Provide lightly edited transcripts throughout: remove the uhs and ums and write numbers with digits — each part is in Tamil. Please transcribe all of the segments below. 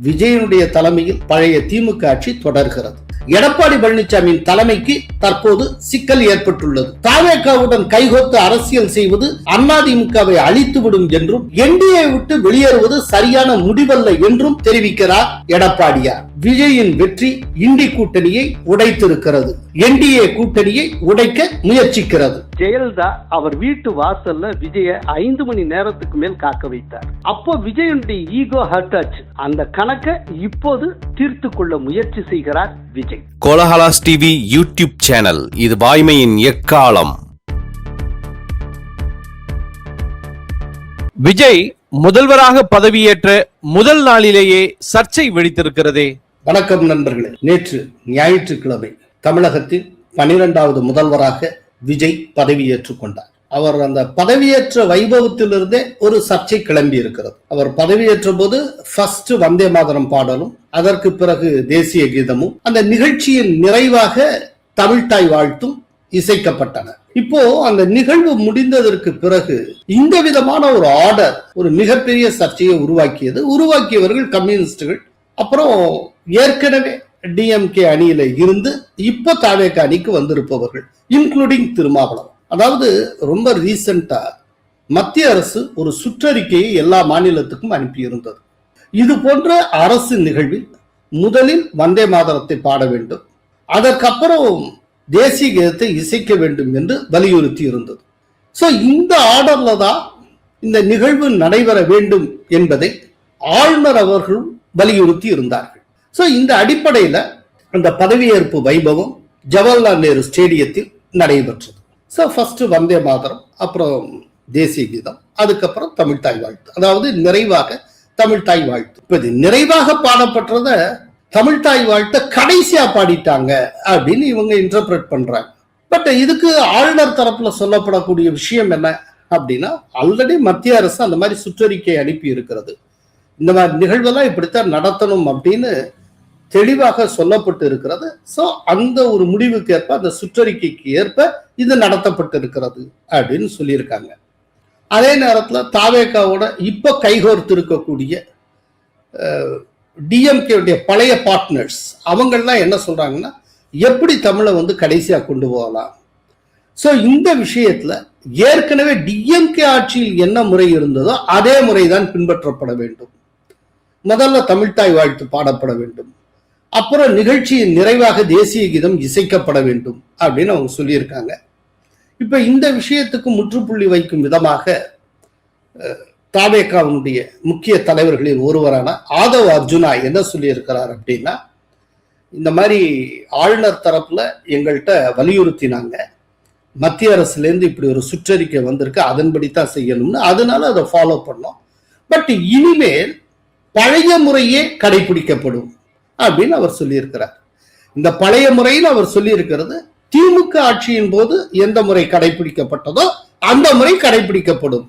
விஜயனுடைய தலைமையில் பழைய திமுக ஆட்சி தொடர்கிறது. எடப்பாடி பழனிசாமியின் தலைமைக்கு தற்போது சிக்கல் ஏற்பட்டுள்ளது. தாவேகாவுடன் கைகோர்த்து அரசியல் செய்வது அதிமுகவை அழித்துவிடும் என்றும் என்டிஏ விட்டு வெளியேறுவது சரியான முடிவல்ல என்றும் தெரிவிக்கிறார் எடப்பாடியார். விஜயின் வெற்றி இண்டி கூட்டணியை உடைத்திருக்கிறது. என்டிஏ கூட்டணியை உடைக்க முயற்சிக்கிறது. ஜெயலலிதா அவர் வீட்டு வாசல்ல விஜய 5 மணி நேரத்துக்கு மேல் காக்க வைத்தார். அப்போ விஜயனுடைய ஈகோ ஹர்ட் ஆச்சு. அந்த கணக்கை இப்போது தீர்த்து கொள்ள முயற்சி செய்கிறார் Vijay. Kolahalas TV YouTube channel, இது வாய்மையின் எக்காலம். விஜய் முதல்வராக பதவியேற்ற முதல் நாளிலேயே சர்ச்சை வெடித்திருக்கிறதே. வணக்கம் நண்பர்களே. நேற்று ஞாயிற்றுக்கிழமை தமிழகத்தின் 12வது முதல்வராக விஜய் பதவியேற்றுக் கொண்டார். அவர் அந்த பதவியேற்ற வைபவத்திலிருந்தே ஒரு சர்ச்சை கிளம்பி இருக்கிறது. அவர் பதவியேற்ற போது ஃபர்ஸ்ட் வந்தே மாதரம் பாடலும், அதற்கு பிறகு தேசிய கீதமும், அந்த நிகழ்ச்சியின் நிறைவாக தமிழ்தாய் வாழ்த்தும் இசைக்கப்பட்டன. இப்போ அந்த நிகழ்வு முடிந்ததற்கு பிறகு இந்த விதமான ஒரு ஆர்டர் ஒரு மிகப்பெரிய சர்ச்சையை உருவாக்கியவர்கள் கம்யூனிஸ்டுகள். அப்புறம் ஏற்கனவே டிஎம்கே அணியில இருந்து இப்ப தாவேக அணிக்கு வந்திருப்பவர்கள், இன்க்ளூடிங் திருமாவளவன். அதாவது ரொம்ப ரீசெண்டா மத்திய அரசு ஒரு சுற்றறிக்கையை எல்லா மாநிலத்துக்கும் அனுப்பியிருந்தது. இது போன்ற அரசு நிகழ்வில் முதலில் வந்தே மாதரத்தை பாட வேண்டும், அதற்கப்புறம் தேசிய கீதத்தை இசைக்க வேண்டும் என்று வலியுறுத்தி இருந்தது. சோ இந்த ஆர்டர்ல தான் இந்த நிகழ்வு நடைபெற வேண்டும் என்பதை ஆளுநர் அவர்களும் வலியுறுத்தி இருந்தார்கள். சோ இந்த அடிப்படையில அந்த பதவியேற்பு வைபவம் ஜவஹர்லால் நேரு ஸ்டேடியத்தில் நடைபெற்றது. சோ ஃபர்ஸ்ட் வந்தே மாதரம், அப்புறம் தேசிய கீதம், அதுக்கப்புறம் தமிழ்தாய் வாழ்த்து. அதாவது நிறைவாக தமிழ்தாய் வாழ்த்து. இப்ப இது நிறைவாக பாடப்பட்டத தமிழ்தாய் வாழ்த்த கடைசியா பாடிட்டாங்க அப்படின்னு இவங்க இன்டர்பிரட் பண்றாங்க. பட் இதுக்கு ஆளுநர் தரப்புல சொல்லப்படக்கூடிய விஷயம் என்ன அப்படின்னா, ஆல்ரெடி மத்திய அரசு அந்த மாதிரி சுற்றறிக்கை அனுப்பி இருக்கிறது. இந்த மாதிரி நிகழ்வெல்லாம் இப்படித்தான் நடத்தணும் அப்படின்னு தெளிவாக சொல்லப்பட்டு இருக்கிறது. சோ அந்த ஒரு முடிவுக்கு ஏற்ப, அந்த சுற்றறிக்கைக்கு ஏற்ப இது நடத்தப்பட்டு இருக்கிறது அப்படின்னு சொல்லியிருக்காங்க. அதே நேரத்துல தாவேகாவோட இப்ப கைகோர்த்து இருக்கக்கூடிய டிஎம்கே பழைய பார்ட்னர்ஸ் அவங்கெல்லாம் என்ன சொல்றாங்கன்னா, எப்படி தமிழை கடைசியா கொண்டு போகலாம். சோ இந்த விஷயத்துல ஏற்கனவே டிஎம்கே ஆட்சியில் என்ன முறை இருந்ததோ அதே முறைதான் பின்பற்றப்பட வேண்டும். முதல்ல தமிழ்தாய் வாழ்த்து பாடப்பட வேண்டும், அப்புறம் நிகழ்ச்சியின் நிறைவாக தேசிய கீதம் இசைக்கப்பட வேண்டும் அப்படின்னு அவங்க சொல்லியிருக்காங்க. இப்ப இந்த விஷயத்துக்கு முற்றுப்புள்ளி வைக்கும் விதமாக தாவேகாவுடைய முக்கிய தலைவர்களில் ஒருவரான ஆதவ் அர்ஜுனா என்ன சொல்லியிருக்கிறார் அப்படின்னா, இந்த மாதிரி ஆளுநர் தரப்புல எங்கள்கிட்ட வலியுறுத்தினாங்க, மத்திய அரசுல இருந்து இப்படி ஒரு சுற்றறிக்கை வந்திருக்கு, அதன்படித்தான் செய்யணும்னு, அதனால அதை ஃபாலோ பண்ணோம். பட் இனிமேல் பழைய முறையே கடைபிடிக்கப்படும் அப்படின்னு அவர் சொல்லியிருக்கிறார். இந்த பழைய முறையில் அவர் சொல்லியிருக்கிறது, திமுக ஆட்சியின் போது எந்த முறை கடைபிடிக்கப்பட்டதோ அந்த முறை கடைபிடிக்கப்படும்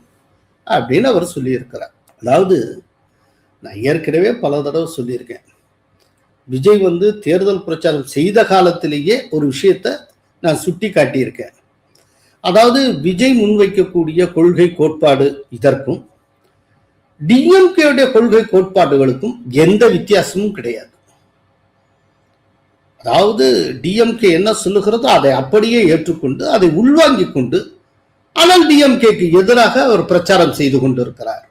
அப்படின்னு அவர் சொல்லியிருக்கிறார். அதாவது நான் ஏற்கனவே பல தடவை சொல்லியிருக்கேன், விஜய் தேர்தல் பிரச்சாரம் செய்த காலத்திலேயே ஒரு விஷயத்தை நான் சுட்டி காட்டியிருக்கேன். அதாவது விஜய் முன்வைக்கக்கூடிய கொள்கை கோட்பாடு இதற்கும் டிஎம்கே கொள்கை கோட்பாடுகளுக்கும் எந்த வித்தியாசமும் கிடையாது. அதாவது டிஎம்கே என்ன சொல்லுகிறதோ அதை அப்படியே ஏற்றுக்கொண்டு அதை உள்வாங்கிக் கொண்டு, ஆனால் டிஎம்கேக்கு எதிராக அவர் பிரச்சாரம் செய்து கொண்டிருக்கிறார்.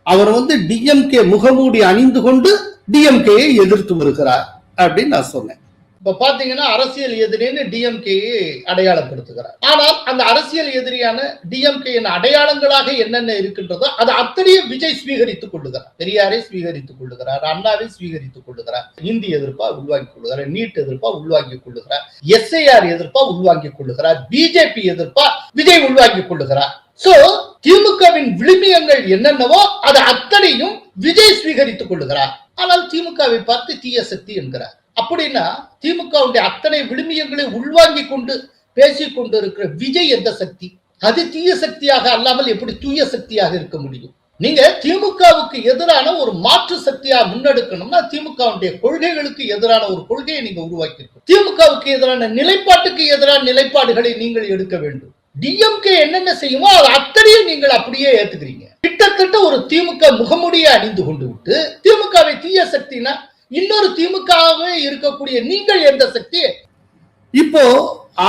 அவர் டிஎம்கே முகமூடி அணிந்து கொண்டு டிஎம்கேயை எதிர்த்து வருகிறார் அப்படின்னு நான் சொன்னேன். இப்ப பாத்தீங்கன்னா அரசியல் எதிரின்னு டிஎம்கேயை அடையாளப்படுத்துகிறார். ஆனால் அந்த அரசியல் எதிரியான டிஎம்கேயின் அடையாளங்களாக என்னென்ன இருக்கின்றதோ அதை அத்தனையே விஜய் ஸ்வீகரித்துக் கொள்ளுகிறார். பெரியாரை ஸ்வீகரித்துக் கொள்ளுகிறார், அண்ணாவை ஸ்வீகரித்துக் கொள்ளுகிறார், இந்தி எதிர்ப்பா உள்வாங்கிக் கொள்ளுகிறார், நீட் எதிர்ப்பா உள்வாங்கிக் கொள்ளுகிறார், எஸ்ஐஆர் எதிர்ப்பா உள்வாங்கிக் கொள்ளுகிறார், பிஜேபி எதிர்ப்பா விஜய் உள்வாங்கிக் கொள்ளுகிறார். சோ திமுகவின் விளிமியங்கள் என்னென்னவோ அதை அத்தனையும் விஜய் ஸ்வீகரித்துக் கொள்ளுகிறார். ஆனால் திமுகவை பார்த்து தீய சக்தி என்கிறார். அப்படின்னா திமுகவுடைய அத்தனை விழுமியங்களை உள்வாங்கி கொண்டு பேசிக் கொண்டு இருக்கிற விஜய் எந்த சக்தி? அது தீய சக்தியாக அல்லாமல் எப்படி தூய சக்தியாக இருக்க முடியும்? நீங்க திமுகவுக்கு எதிரான ஒரு மாற்று சக்தியா முன்னெடுக்கணும்னா திமுகவுடைய கொள்கைகளுக்கு எதிரான ஒரு கொள்கையை நீங்க உருவாக்கி இருக்கணும். திமுகவுக்கு எதிரான நிலைப்பாட்டுக்கு எதிரான நிலைப்பாடுகளை நீங்கள் எடுக்க வேண்டும். டிஎம்கே என்னென்ன செய்யுமோ அது அத்தனையும் நீங்கள் அப்படியே ஏத்துக்கிறீங்க. கிட்டத்தட்ட ஒரு திமுக முகமுடியை அணிந்து கொண்டு விட்டு திமுகவை தீய சக்தினா இன்னொரு திமுகவே இருக்கக்கூடிய நீங்கள் எந்த சக்தி? இப்போ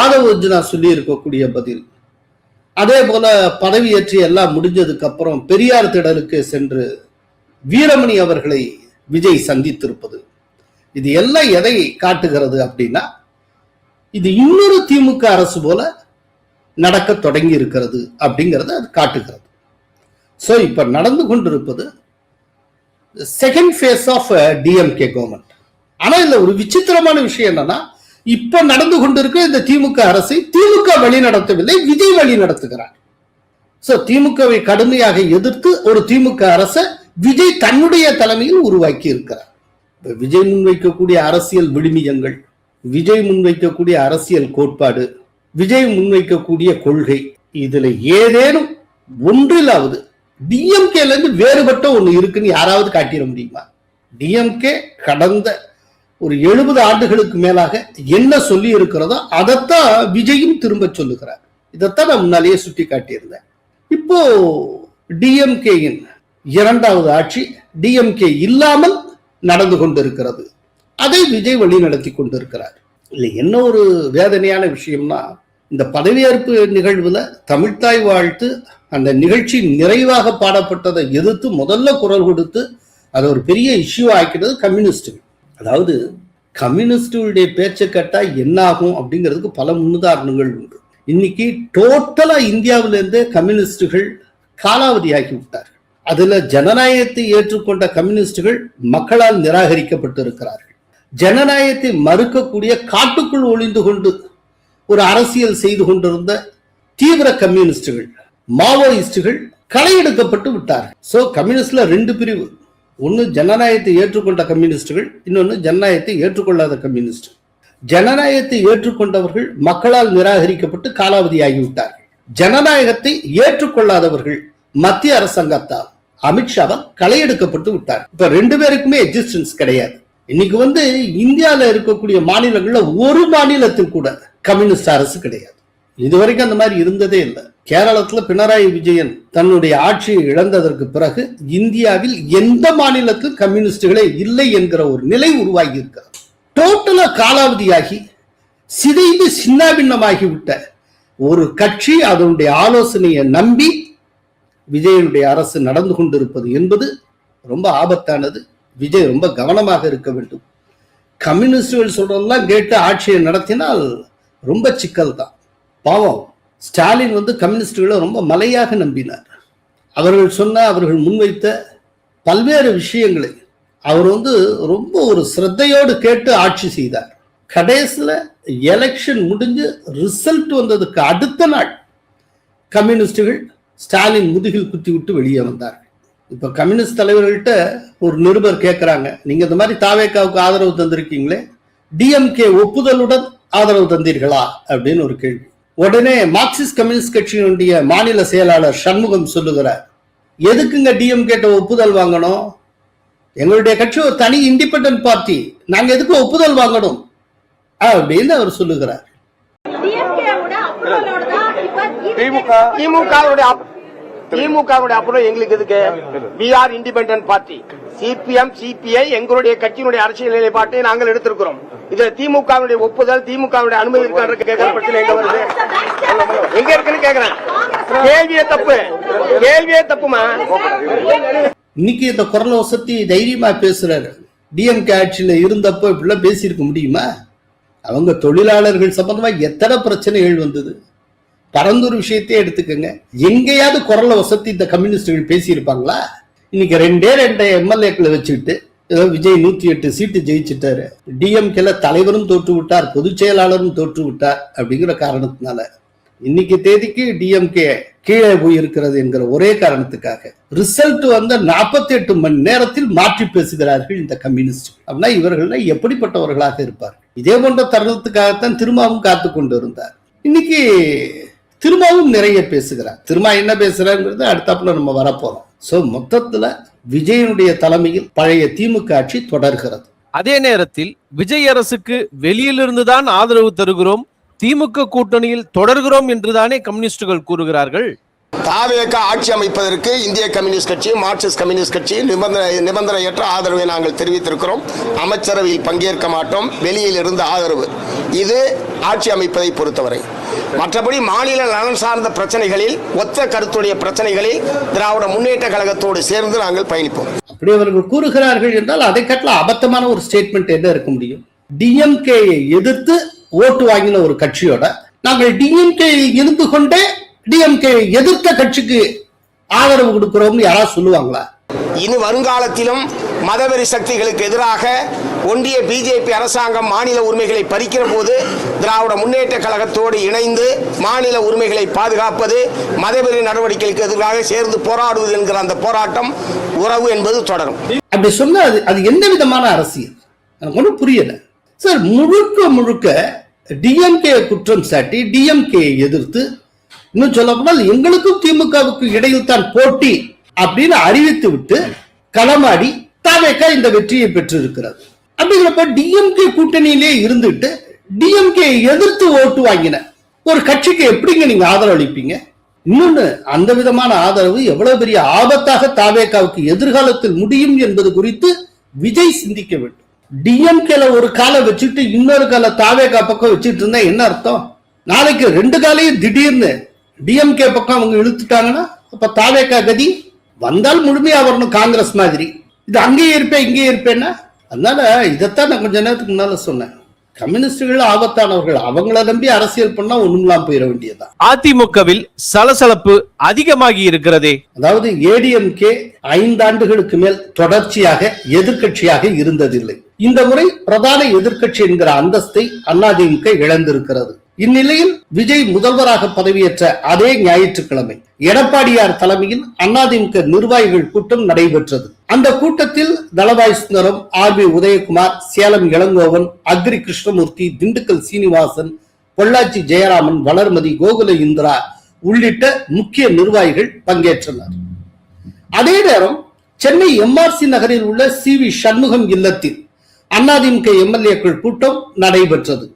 ஆதவ அர்ஜுனா சொல்லி இருக்கக்கூடிய பதில், அதே போல பதவியேற்று எல்லாம் முடிஞ்சதுக்கு அப்புறம் பெரியார் திடலுக்கு சென்று வீரமணி அவர்களை விஜய் சந்தித்திருப்பது, இது எல்லாம் எதை காட்டுகிறது அப்படின்னா, இது இன்னொரு திமுக அரசு போல நடக்க தொடங்கி இருக்கிறது அப்படிங்கறத அது காட்டுகிறது. சோ இப்ப நடந்து கொண்டிருப்பது second phase of DMK government. ஆனா இதுல ஒரு விசித்திரமான விஷயம் என்னன்னா, இப்ப நடந்து கொண்டிருக்கிற இந்த திமுக அரசை திமுக வழி நடத்தவில்லை, விஜய் வழி நடத்துகிறார். சோ திமுகவை கடுமையாக எதிர்த்து ஒரு திமுக அரசை விஜய் தன்னுடைய தலைமையில் உருவாக்கி இருக்கிறார். விஜய் முன்வைக்கக்கூடிய அரசியல் விழுமியங்கள், விஜய் முன்வைக்கக்கூடிய அரசியல் கோட்பாடு, விஜய் முன்வைக்கக்கூடிய கொள்கை, இதுல ஏதேனும் ஒன்றிலாவது டிஎம்கேல இருந்து வேறுபட்ட ஒண்ணு இருக்குன்னு யாராவது காட்டிட முடியுமா? டிஎம்கே கடந்த ஒரு 70 ஆண்டுகளுக்கு மேலாக என்ன சொல்லி இருக்கிறதோ அதைத்தான் விஜயும் திரும்ப சொல்லுகிறார். இதைத்தான் நான் முன்னாலேயே சுட்டி காட்டியிருந்தேன். இப்போ டிஎம்கேயின் 2வது ஆட்சி டிஎம்கே இல்லாமல் நடந்து கொண்டிருக்கிறது. அதை விஜய் வழி நடத்தி கொண்டிருக்கிறார். இல்லை, என்ன ஒரு வேதனையான விஷயம்னா, இந்த பதவியேற்பு நிகழ்வுல தமிழ்த்தாய் வாழ்த்து அந்த நிகழ்ச்சி நிறைவாக பாடப்பட்டதை எதிர்த்து முதல்ல குரல் கொடுத்து அதை ஒரு பெரிய இஷ்யூ ஆக்கினது கம்யூனிஸ்டுகள். அதாவது கம்யூனிஸ்டுடைய பேச்சை கேட்டா என்ன ஆகும் அப்படிங்கிறதுக்கு பல முன்னுதாரணங்கள் உண்டு. இன்னைக்கு டோட்டலா இந்தியாவில இருந்தே கம்யூனிஸ்டுகள் காலாவதியாகி விட்டார்கள். அதுல ஜனநாயகத்தை ஏற்றுக்கொண்ட கம்யூனிஸ்டுகள் மக்களால் நிராகரிக்கப்பட்டு இருக்கிறார்கள். ஜனநாயகத்தை மறுக்கக்கூடிய காட்டுக்குள் ஒளிந்து கொண்டு ஒரு அரசியல் செய்து கொண்டிருந்த தீவிர கம்யூனிஸ்டுகள், மாவோயிஸ்டுகள் களையெடுக்கப்பட்டு விட்டார்கள். சோ கம்யூனிஸ்ட்ல 2 பிரிவு, ஒன்னு ஜனநாயகத்தை ஏற்றுக்கொண்ட கம்யூனிஸ்டுகள், இன்னொன்னு ஜனநாயகத்தை ஏற்றுக்கொள்ளாத கம்யூனிஸ்ட். ஜனநாயகத்தை ஏற்றுக்கொண்டவர்கள் மக்களால் நிராகரிக்கப்பட்டு காலாவதியாகிவிட்டார்கள். ஜனநாயகத்தை ஏற்றுக்கொள்ளாதவர்கள் மத்திய அரசாங்கத்தால் அமித்ஷாவால் களையெடுக்கப்பட்டு விட்டார். இப்ப 2 பேருக்குமே எக்ஸிஸ்டன்ஸ் கிடையாது. இன்னைக்கு இந்தியாவில் இருக்கக்கூடிய மாநிலங்கள்ல ஒரு மாநிலத்தில் கூட கம்யூனிஸ்ட் அரசு கிடையாது. இதுவரைக்கும் அந்த மாதிரி இருந்ததே இல்லை. கேரளத்துல பினராயி விஜயன் தன்னுடைய ஆட்சியை இழந்ததற்கு பிறகு இந்தியாவில் எந்த மாநிலத்தில் கம்யூனிஸ்டுகளே இல்லை என்கிற ஒரு நிலை உருவாகி இருக்கிறது. டோட்டலா காலாவதியாகி சிதைந்து சின்னாபின்னமாகிவிட்ட ஒரு கட்சி அதனுடைய ஆலோசனையை நம்பி விஜயனுடைய அரசு நடந்து கொண்டிருப்பது என்பது ரொம்ப ஆபத்தானது. விஜய் ரொம்ப கவனமாக இருக்க வேண்டும். கம்யூனிஸ்டுகள் சொல்றதெல்லாம் கேட்டு ஆட்சியை நடத்தினால் ரொம்ப சிக்கல் தான். பாவம் ஸ்டாலின் கம்யூனிஸ்டுகளை ரொம்ப மலையாக நம்பினார். அவர்கள் முன்வைத்த பல்வேறு விஷயங்களை அவர் ரொம்ப ஒரு சிரத்தையோடு கேட்டு ஆட்சி செய்தார். கடைசியில எலெக்ஷன் முடிஞ்சு ரிசல்ட் வந்ததுக்கு அடுத்த நாள் கம்யூனிஸ்டுகள் ஸ்டாலின் முதுகில் குத்தி விட்டு வெளியே வந்தார்கள். இப்ப கம்யூனிஸ்ட் தலைவர்கள்ட்ட ஒரு நிருபர் கேட்கிறாங்க, நீங்க இந்த மாதிரி தாவேக்காவுக்கு ஆதரவு தந்திருக்கீங்களே, டிஎம்கே ஒப்புதலுடன் ஆதரவு தந்தீர்களா அப்படின்னு ஒரு கேள்வி. உடனே மார்க்சிஸ்ட் கம்யூனிஸ்ட் கட்சியினுடைய மாநில செயலாளர் சண்முகம் சொல்லுகிறார், எதுக்குங்க டிஎம்கே ஒப்புதல் வாங்கணும்? எங்களுடைய கட்சி ஒரு தனி இண்டிபெண்டன்ட் பார்ட்டி, நாங்க எதுக்கு ஒப்புதல் வாங்கணும் அப்படின்னு அவர் சொல்லுகிறார். திமுகவுடைய அப்புறம் எங்களுக்கு எதுக்கு? we are independent party. CPM CBI எங்களுடைய கட்சியினுடைய அரசியல் நிலைப்பாட்டை நாங்கள் எடுத்திருக்கிறோம். இதுல திமுகவுடைய ஒப்புதல், திமுகவுடைய அனுமதி இருக்கான்ற கேட்கிற பிரச்சனை எங்க வருது? எங்க இருக்குன்னு கேக்குறேன். கேள்வியே தப்புமா? இன்னைக்கு இந்த குரல் வசதி தைரியமா பேசுறாரு. டிஎம்கே ஆட்சியில இருந்தப்போ இப்படிலாம் பேசியிருக்க முடியுமா? அவங்க தொழிலாளர்கள் சம்பந்தமா எத்தனை பிரச்சனைகள் வந்தது. பரந்தூர் விஷயத்தையே எடுத்துக்கங்க, எங்கேயாவது குரல வசதி இந்த கம்யூனிஸ்டுகள் பேசி இருப்பாங்களா? இன்னைக்கு 2 எம்எல்ஏக்களை வச்சுக்கிட்டு ஏதோ விஜய் 108 சீட்டு ஜெயிச்சுட்டாரு, டிஎம்கேல தலைவரும் தோற்று விட்டார், பொதுச் செயலாளரும் தோற்று விட்டார் அப்படிங்கிற காரணத்தினால இன்னைக்கு தேதிக்கு டிஎம்கே கீழே போய் இருக்கிறது என்கிற ஒரே காரணத்துக்காக ரிசல்ட் 48 மணி நேரத்தில் மாற்றி பேசுகிறார்கள் இந்த கம்யூனிஸ்ட். அப்படின்னா இவர்கள் எப்படிப்பட்டவர்களாக இருப்பார்? இதே போன்ற தருணத்துக்காகத்தான் திருமாவும் காத்து கொண்டு இருந்தார். இன்னைக்கு திருமாவும் நிறைய பேசுகிறார். திருமா என்ன பேசுறாங்கிறது அடுத்தாப்புல நம்ம வரப்போறோம். சோ மொத்தத்துல விஜயனுடைய தலைமையில் பழைய திமுக ஆட்சி தொடர்கிறது. அதே நேரத்தில் விஜய் அரசுக்கு வெளியிலிருந்துதான் ஆதரவு தருகிறோம், திமுக கூட்டணியில் தொடர்கிறோம் என்றுதானே கம்யூனிஸ்டுகள் கூறுகிறார்கள். தாவேக ஆட்சி அமைப்பதற்கு இந்திய கம்யூனிஸ்ட் கட்சி, மார்க்சிஸ்ட் கம்யூனிஸ்ட் கட்சி நிபந்தனையற்ற ஆதரவை நாங்கள் தெரிவித்திருக்கிறோம். அமைச்சரவையில் பங்கேற்க மாட்டோம், வெளியில் இருந்து ஆதரவு. இது ஆட்சி அமைப்பதை பொறுத்தவரை. மற்றபடி மாநில நலன் சார்ந்த பிரச்சனைகளில், ஒத்த கருத்துடைய பிரச்சனைகளில் திராவிட முன்னேற்ற கழகத்தோடு சேர்ந்து நாங்கள் பயணிப்போம். அப்படி அவர்கள் கூறுகிறார்கள் என்றால் அதை காட்டில அபத்தமான ஒரு ஸ்டேட்மெண்ட் என்ன இருக்க முடியும்? டிஎம்கேயை எதிர்த்து ஓட்டு வாங்கின ஒரு கட்சியோட நாங்கள் டிஎம்கே இருந்து கொண்டே டிஎம்கே எதிர்த்த கட்சிக்கு ஆதரவு கொடுக்கிறோம் யாராவது சொல்லுவாங்களா? இனி வருங்காலத்திலும் மதவெறி சக்திகளுக்கு எதிராக ஒன்றிய பிஜேபி அரசாங்கம் மாநில உரிமைகளை பறிக்கிற போது திராவிட முன்னேற்ற கழகத்தோடு இணைந்து மாநில உரிமைகளை பாதுகாப்பது, மதவெறி நடவடிக்கைகளுக்கு எதிராக சேர்ந்து போராடுவது என்கிற அந்த போராட்டம், உறவு என்பது தொடரும். அப்படி சொன்னா அது எந்த விதமான அரசியல்? எனக்கு ஒன்றும் புரியல சார். முழுக்க டிஎம்கே குற்றம் சாட்டி டிஎம்கே எதிர்த்து, இன்னும் சொல்ல போனால் எங்களுக்கும் திமுகவுக்கு இடையில் தான் போட்டி அப்படின்னு அறிவித்து விட்டு களமாடி தாவேகா இந்த வெற்றியை பெற்றிருக்கிறது. அப்படிங்கிறப்ப டிஎம்கே கூட்டணியிலே இருந்துட்டு டிஎம்கே எதிர்த்து ஓட்டு வாங்கின ஒரு கட்சிக்கு எப்படிங்க நீங்க ஆதரவு அளிப்பீங்க? இன்னொன்னு, அந்த விதமான ஆதரவு எவ்வளவு பெரிய ஆபத்தாக தாவேகாவுக்கு எதிர்காலத்தில் முடியும் என்பது குறித்து விஜய் சிந்திக்க வேண்டும். டிஎம்கேல ஒரு காலை வச்சுட்டு இன்னொரு காலை தாவேகா பக்கம் வச்சுட்டு இருந்தா என்ன அர்த்தம்? நாளைக்கு ரெண்டு காலையும் திடீர்னு டிஎம்கே பக்கம் அவங்க இழுத்துட்டாங்கன்னா அப்ப தாவேகா கதி வந்தால் முழுமையா வரணும் காங்கிரஸ் மாதிரி. இது அங்கேயே இருப்பேன் இங்கேயே இருப்பேன்னா, அதனால இதைத்தான் நான் கொஞ்ச நேரத்துக்கு முன்னால சொன்னேன். கம்யூனிஸ்டுகள் ஆபத்தானவர்கள், அவங்கள நம்பி அரசியல் பண்ணா ஒண்ணுலாம் போயிட வேண்டியதுதான். அதிமுகவில் சலசலப்பு அதிகமாகி இருக்கிறதே. அதாவது ஏடிஎம்கே 5 ஆண்டுகளுக்கு மேல் தொடர்ச்சியாக எதிர்கட்சியாக இருந்ததில்லை. இந்த முறை பிரதான எதிர்கட்சி என்கிற அந்தஸ்தை அதிமுக இழந்திருக்கிறது. இந்நிலையில் விஜய் முதல்வராக பதவியேற்ற அதே ஞாயிற்றுக்கிழமை எடப்பாடியார் தலைமையில் அதிமுக நிர்வாகிகள் கூட்டம் நடைபெற்றது. அந்த கூட்டத்தில் தளவாய் சுந்தரம், ஆர்.பி. உதயகுமார், சேலம் இளங்கோவன், அக்ரி கிருஷ்ணமூர்த்தி, திண்டுக்கல் சீனிவாசன், பொள்ளாச்சி ஜெயராமன், வளர்மதி, கோகுல இந்திரா உள்ளிட்ட முக்கிய நிர்வாகிகள் பங்கேற்றனர். அதே நேரம் சென்னை எம்ஆர்சி நகரில் உள்ள சி.வி. சண்முகம் இல்லத்தில் அதிமுக எம்எல்ஏக்கள் கூட்டம் நடைபெற்றது.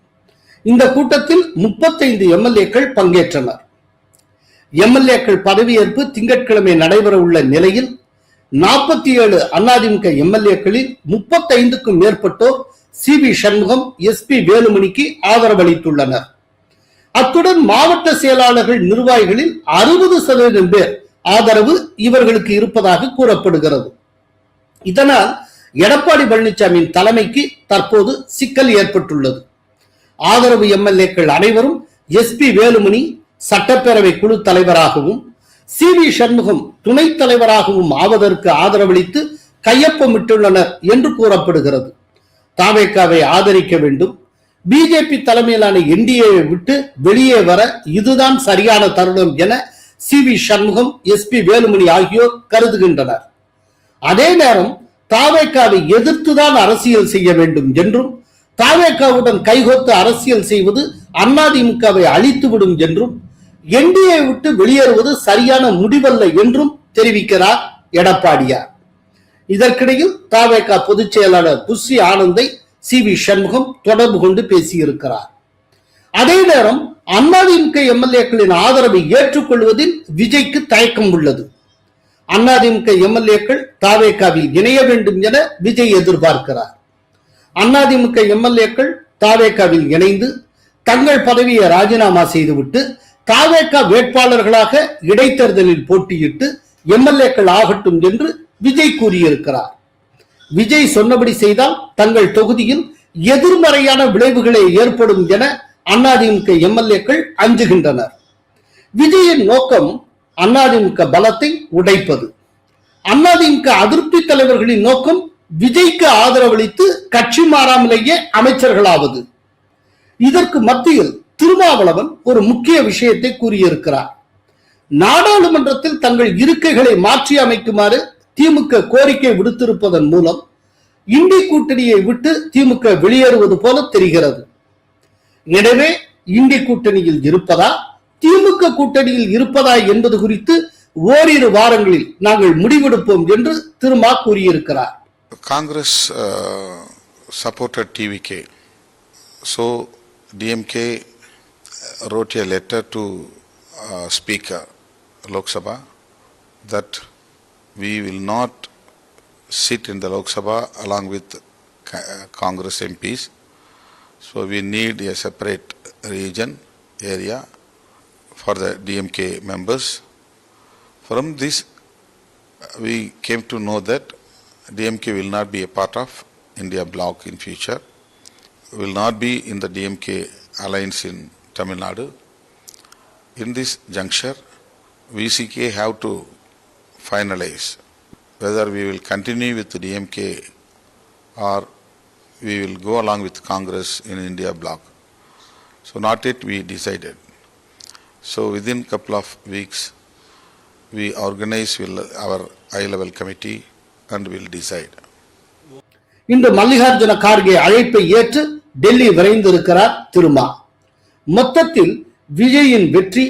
இந்த கூட்டத்தில் 35 எம்எல்ஏக்கள் பங்கேற்றனர். எம்எல்ஏக்கள் பதவியேற்பு திங்கட்கிழமை நடைபெற உள்ள நிலையில் 47 அதிமுக எம்எல்ஏக்களில் 35க்கும் மேற்பட்டோர் சி.வி. சண்முகம், எஸ்.பி. வேலுமணிக்கு ஆதரவளித்துள்ளனர். அத்துடன் மாவட்ட செயலாளர்கள், நிர்வாகிகளில் 60% பேர் ஆதரவு இவர்களுக்கு இருப்பதாக கூறப்படுகிறது. இதனால் எடப்பாடி பழனிசாமியின் தலைமைக்கு தற்போது சிக்கல் ஏற்பட்டுள்ளது. ஆதரவு எம்எல்ஏக்கள் அனைவரும் எஸ்.பி. வேலுமணி சட்டப்பேரவை குழு தலைவராகவும் சி.வி. சண்முகம் துணைத் தலைவராகவும் ஆவதற்கு ஆதரவளித்து கையொப்பமிட்டுள்ளனர் என்று கூறப்படுகிறது. தாவேகாவை ஆதரிக்க வேண்டும், பிஜேபி தலைமையிலான என்டிஏவை விட்டு வெளியே வர இதுதான் சரியான தருணம் என சி.வி. சண்முகம், எஸ்.பி. வேலுமணி ஆகியோர் கருதுகின்றனர். அதே நேரம் தாவேகாவை எதிர்த்துதான் அரசியல் செய்ய வேண்டும் என்றும், தாவேகாவுடன் கைகோத்து அரசியல் செய்வது அதிமுகவை அழித்துவிடும் என்றும், என்டிஏ விட்டு வெளியேறுவது சரியான முடிவல்ல என்றும் தெரிவிக்கிறார் எடப்பாடியார். இதற்கிடையில் தாவேகா பொதுச் செயலாளர் புஸ்ரி ஆனந்தை சி.வி. சண்முகம் தொடர்பு கொண்டு பேசியிருக்கிறார். அதே நேரம் அதிமுக எம்எல்ஏக்களின் ஆதரவை ஏற்றுக்கொள்வதில் விஜய்க்கு தயக்கம் உள்ளது. அதிமுக எம்எல்ஏக்கள் தாவேகாவில் இணைய வேண்டும் என விஜய் எதிர்பார்க்கிறார். அதிமுக எம்எல்ஏக்கள் தாவேகாவில் இணைந்து தங்கள் பதவியை ராஜினாமா செய்துவிட்டு தாவேகா வேட்பாளர்களாக இடைத்தேர்தலில் போட்டியிட்டு எம்எல்ஏக்கள் ஆகட்டும் என்று விஜய் கூறியிருக்கிறார். விஜய் சொன்னபடி செய்தால் தங்கள் தொகுதியில் எதிர்மறையான விளைவுகளே ஏற்படும் என அதிமுக எம்எல்ஏக்கள் அஞ்சுகின்றனர். விஜயின் நோக்கம் அதிமுக பலத்தை உடைப்பது. அதிமுக அதிருப்தி தலைவர்களின் நோக்கம் விஜய்க்கு ஆதரவளித்து கட்சி மாறாமலேயே அமைச்சர்களாவது. இதற்கு மத்தியில் திருமாவளவன் ஒரு முக்கிய விஷயத்தை கூறியிருக்கிறார். நாடாளுமன்றத்தில் தங்கள் இருக்கைகளை மாற்றி அமைக்குமாறு திமுக கோரிக்கை விடுத்திருப்பதன் மூலம் இண்டி கூட்டணியை விட்டு திமுக வெளியேறுவது போல தெரிகிறது. எனவே இண்டி கூட்டணியில் இருப்பதா, திமுக கூட்டணியில் இருப்பதா என்பது குறித்து ஓரிரு வாரங்களில் நாங்கள் முடிவெடுப்போம் என்று திருமா கூறியிருக்கிறார். Congress supported TVK, so DMK wrote a letter to Speaker Lok Sabha that we will not sit in the Lok Sabha along with Congress MPs. So we need a separate region area for the DMK members. From this, we came to know that DMK will not be a part of India bloc in future, will not be in the DMK alliance in Tamil Nadu. In this juncture, VCK have to finalize whether we will continue with the DMK or we will go along with Congress in India bloc. So not yet we decided. So within couple of weeks, we organize our high-level committee and will decide. இன்று மல்லிகார்ஜுன கார்கே அழைப்பை ஏற்று டெல்லி விரைந்திருக்கிறார் திருமா. மொத்தத்தில் விஜயின் வெற்றி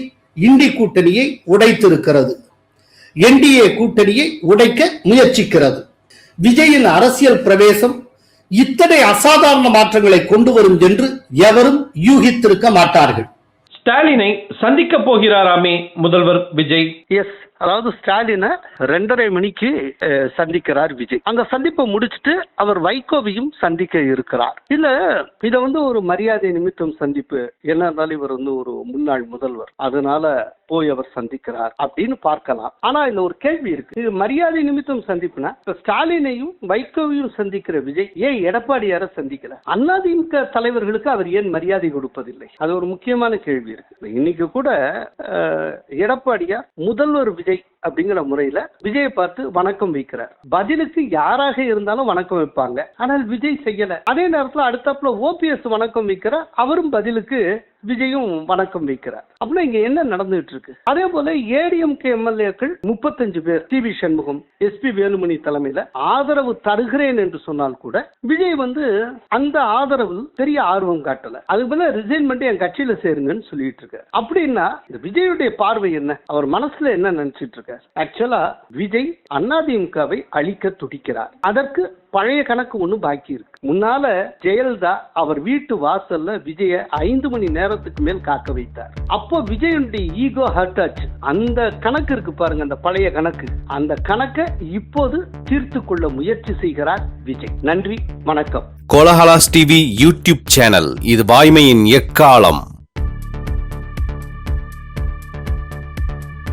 இண்டி கூட்டணியை உடைத்திருக்கிறது. என்டிஏ கூட்டணியை உடைக்க முயற்சிக்கிறது. விஜயின் அரசியல் பிரவேசம் இத்தனை அசாதாரண மாற்றங்களை கொண்டு வரும் என்று எவரும் யூகித்திருக்க மாட்டார்கள். ஸ்டாலினை சந்திக்க போகிறாராமே முதல்வர் விஜய். எஸ், அதாவது ஸ்டாலினை 2:30 மணிக்கு சந்திக்கிறார் விஜய். அங்க சந்திப்பை முடிச்சுட்டு அவர் வைகோவையும் சந்திக்க இருக்கிறார். இத ஒரு மரியாதை நிமித்தம் சந்திப்பு. என்ன இருந்தாலும் இவர் ஒரு முன்னாள் முதல்வர், அதனால போய் அவர் சந்திக்கிறார் அப்படின்னு பார்க்கலாம். ஆனா இதுல ஒரு கேள்வி இருக்கு. இது மரியாதை நிமித்தம் சந்திப்புனா ஸ்டாலினையும் வைகோவையும் சந்திக்கிற விஜய் ஏன் எடப்பாடியார சந்திக்கல? அதிமுக தலைவர்களுக்கு அவர் ஏன் மரியாதை கொடுப்பதில்லை? அது ஒரு முக்கியமான கேள்வி இருக்கு. இன்னைக்கு கூட எடப்பாடியார் முதல்வர் விஜய் அப்படிங்கிற முறையில விஜயை பார்த்து வணக்கம் வைக்கிறார். பதிலுக்கு யாராக இருந்தாலும் வணக்கம் வைப்பாங்க, ஆனால் விஜய் செய்யல. அதே நேரத்தில் அடுத்தாப்புல OPS வணக்கம் வைக்கிறார், அவரும் பதிலுக்கு விஜயும் வணக்கம் வைக்கிறார். அப்படின்னா இங்க என்ன நடந்துட்டு இருக்கு? அதே போல ADMK MLAக்கள் 35 பேர் TV சண்முகம், SP வேலுமணி தலைமையில ஆதரவு தருகிறேன் என்று சொன்னால் கூட விஜய் அந்த ஆதரவு பெரிய ஆர்வம் காட்டல. அதுக்கு பதிலா ரிசைன் பண்ணி என் கட்சியில சேருங்கன்னு சொல்லிட்டு இருக்காரு. அப்படின்னா இந்த விஜயுடைய பார்வை என்ன? அவர் மனசுல என்ன நினைச்சிட்டு இருக்காரு? ஆக்சுவலா விஜய் அதிமுகவை அழிக்க துடிக்கிறார். அதற்கு பழைய கணக்கு ஒண்ணு பாக்கி இருக்கு. முன்னால ஜெயலலிதா அவர் வீட்டு வாசல்ல விஜய 5 மணி நேரத்துக்கு மேல் காக்க வைத்தார். அப்போ விஜயுடைய ஈகோ ஹர்ட் ஆச்சு. அந்த கணக்கு இருக்கு பாருங்க, அந்த பழைய கணக்கு. அந்த கணக்கை இப்போது தீர்த்து கொள்ள முயற்சி செய்கிறார் விஜய். நன்றி, வணக்கம். கோலஹலாஸ் டிவி யூடியூப் சேனல், இது வாய்மையின் எக்காலம்.